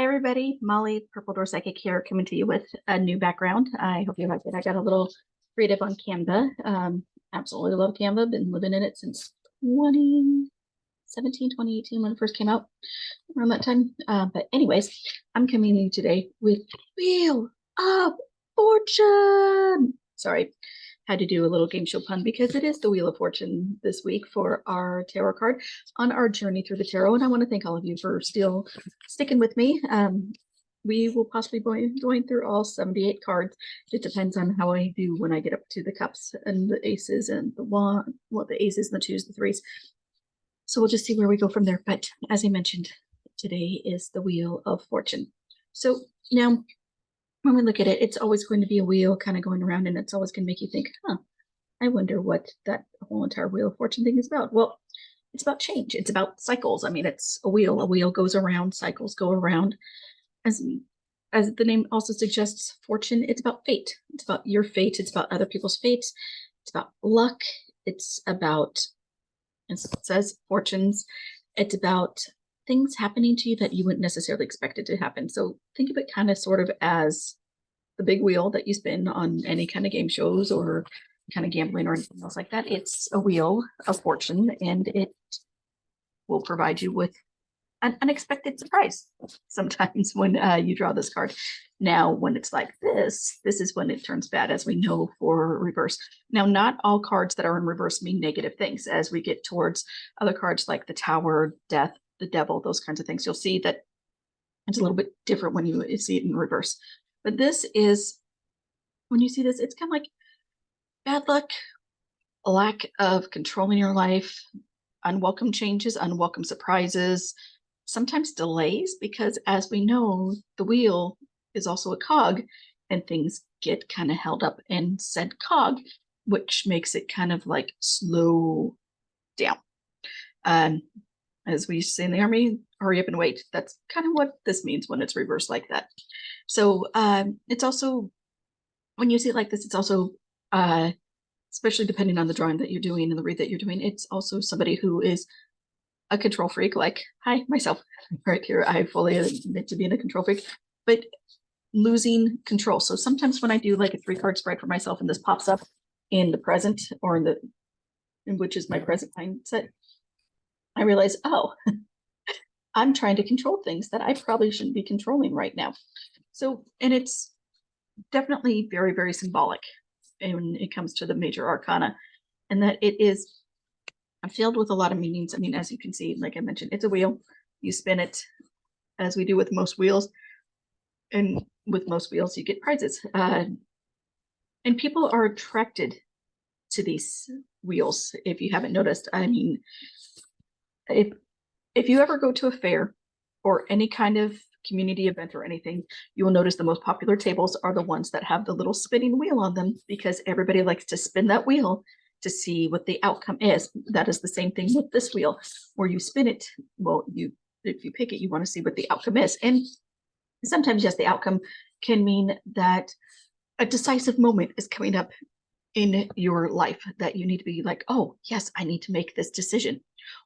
Hi, everybody. Molly, Purple Door Psychic here, coming to you with a new background. I hope you like it. I got a little creative on Canva. Absolutely love Canva. Been living in it since 2017, 2018 when it first came out, around that time. But anyways, I'm coming to you today with Wheel of Fortune. Sorry, had to do a little game show pun because it is the Wheel of Fortune this week for our tarot card on our journey through the tarot. And I want to thank all of you for still sticking with me. We will possibly be going through all 78 cards. It depends on how I do when I get up to the cups and the aces and the one, well, the aces and the twos, the threes. So we'll just see where we go from there. But as I mentioned, today is the Wheel of Fortune. So now when we look at it, it's always going to be a wheel kind of going around, and it's always going to make you think, huh, I wonder what that whole entire Wheel of Fortune thing is about. Well, it's about change. It's about cycles. I mean, it's a wheel. A wheel goes around, cycles go around. As the name also suggests, fortune, it's about fate. It's about your fate. It's about other people's fates. It's about luck. It's about, as it says, fortunes. It's about things happening to you that you wouldn't necessarily expect it to happen. So think of it kind of sort of as the big wheel that you spin on any kind of game shows or kind of gambling or anything else like that. It's a wheel of fortune, and it will provide you with an unexpected surprise sometimes when you draw this card. Now, when it's like this is when it turns bad, as we know for reverse. Now, not all cards that are in reverse mean negative things. As we get towards other cards like the Tower, Death, the Devil, those kinds of things, you'll see that it's a little bit different when you see it in reverse. But this is, when you see this, it's kind of like bad luck, a lack of control in your life, unwelcome changes, unwelcome surprises, sometimes delays, because as we know, the wheel is also a cog and things get kind of held up in said cog, which makes it kind of like slow down. As we say in the army, hurry up and wait. That's kind of what this means when it's reversed like that. So it's also, when you see it like this, it's also especially depending on the drawing that you're doing and the read that you're doing, it's also somebody who is a control freak, like myself right here. I fully admit to being a control freak, but losing control. So sometimes when I do like a 3-card spread for myself and this pops up in the present, or in which is my present mindset, I realize, oh, I'm trying to control things that I probably shouldn't be controlling right now. So, and it's definitely very, very symbolic when it comes to the major arcana, and that it is filled with a lot of meanings. I mean, as you can see, like I mentioned, it's a wheel. You spin it, as we do with most wheels, and with most wheels, you get prizes. And people are attracted to these wheels. If you haven't noticed, I mean, if you ever go to a fair or any kind of community event or anything, you will notice the most popular tables are the ones that have the little spinning wheel on them, because everybody likes to spin that wheel to see what the outcome is. That is the same thing with this wheel, where you spin it. Well, if you pick it, you want to see what the outcome is. And sometimes, yes, the outcome can mean that a decisive moment is coming up in your life that you need to be like, oh, yes, I need to make this decision.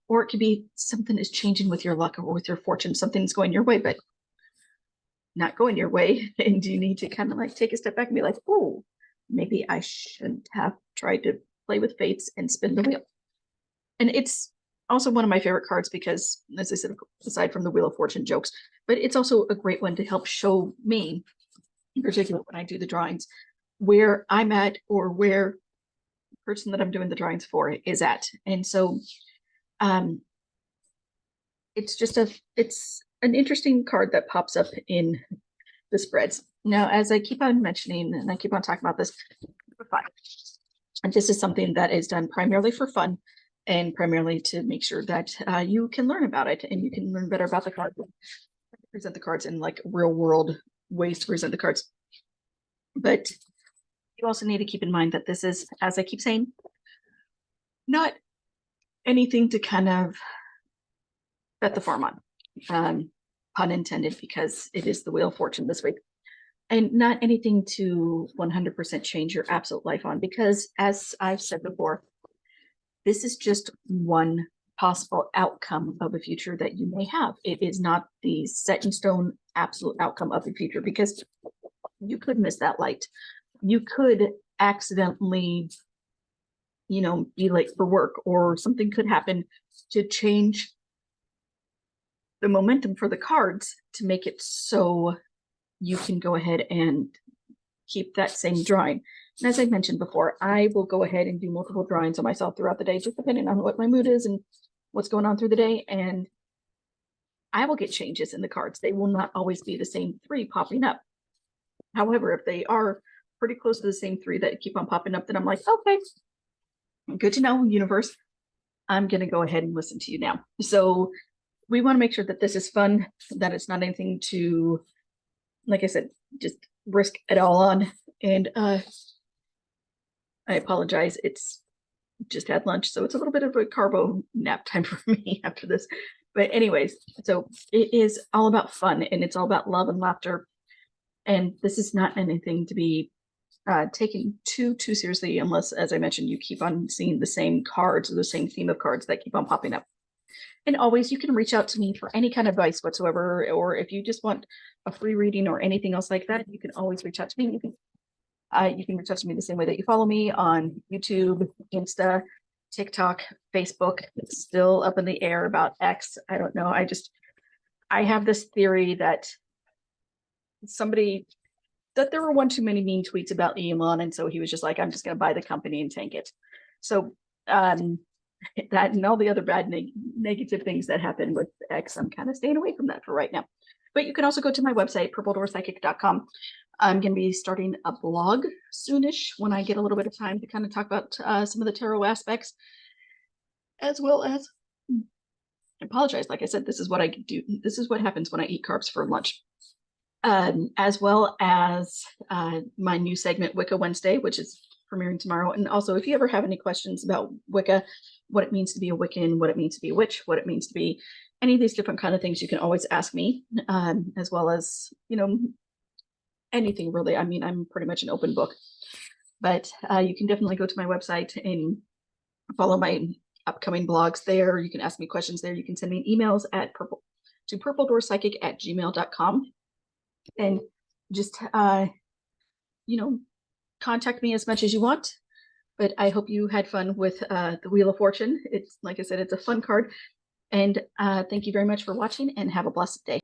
Or it could be something is changing with your luck or with your fortune. Something's going your way, but not going your way. And you need to kind of like take a step back and be like, oh, maybe I shouldn't have tried to play with fates and spin the wheel. And it's also one of my favorite cards because, as I said, aside from the Wheel of Fortune jokes, but it's also a great one to help show me, in particular when I do the drawings, where I'm at or where the person that I'm doing the drawings for is at. And so it's an interesting card that pops up in the spreads. Now, as I keep on mentioning, and I keep on talking about this for fun, and this is something that is done primarily for fun and primarily to make sure that you can learn about it and you can learn better about the card, present the cards in like real world ways to present the cards. But you also need to keep in mind that this is, as I keep saying, not anything to kind of bet the farm on, pun intended, because it is the Wheel of Fortune this week. And not anything to 100% change your absolute life on, because as I've said before, this is just one possible outcome of a future that you may have. It is not the set in stone absolute outcome of the future, because you could miss that light. You could accidentally, be late for work, or something could happen to change the momentum for the cards to make it so you can go ahead and keep that same drawing. And as I mentioned before, I will go ahead and do multiple drawings on myself throughout the day, just depending on what my mood is and what's going on through the day. And I will get changes in the cards. They will not always be the same three popping up. However, if they are pretty close to the same three that keep on popping up, then I'm like, okay, good to know, universe. I'm going to go ahead and listen to you now. So we want to make sure that this is fun, that it's not anything to, like I said, just risk it all on. And I apologize. It's just had lunch, so it's a little bit of a carbo nap time for me after this. But anyways, so it is all about fun, and it's all about love and laughter. And this is not anything to be taken too seriously, unless, as I mentioned, you keep on seeing the same cards or the same theme of cards that keep on popping up. And always, you can reach out to me for any kind of advice whatsoever, or if you just want a free reading or anything else like that, you can always reach out to me. You can reach out to me the same way that you follow me on YouTube, Insta, TikTok, Facebook. It's still up in the air about X. I don't know. I have this theory that there were one too many mean tweets about Elon, and so he was just like, I'm just going to buy the company and tank it. So that and all the other bad negative things that happen with X, I'm kind of staying away from that for right now. But you can also go to my website, purpledoorspsychic.com. I'm going to be starting a blog soonish when I get a little bit of time to kind of talk about some of the tarot aspects, as well as, I apologize, like I said, this is what I do. This is what happens when I eat carbs for lunch. As well as my new segment, Wicca Wednesday, which is premiering tomorrow. And also, if you ever have any questions about Wicca, what it means to be a Wiccan, what it means to be a witch, what it means to be any of these different kind of things, you can always ask me, as well as, anything really. I mean, I'm pretty much an open book. But you can definitely go to my website and follow my upcoming blogs there. You can ask me questions there. You can send me emails to purpledoorspsychic@gmail.com. And just, contact me as much as you want. But I hope you had fun with the Wheel of Fortune. It's, like I said, it's a fun card. And thank you very much for watching, and have a blessed day.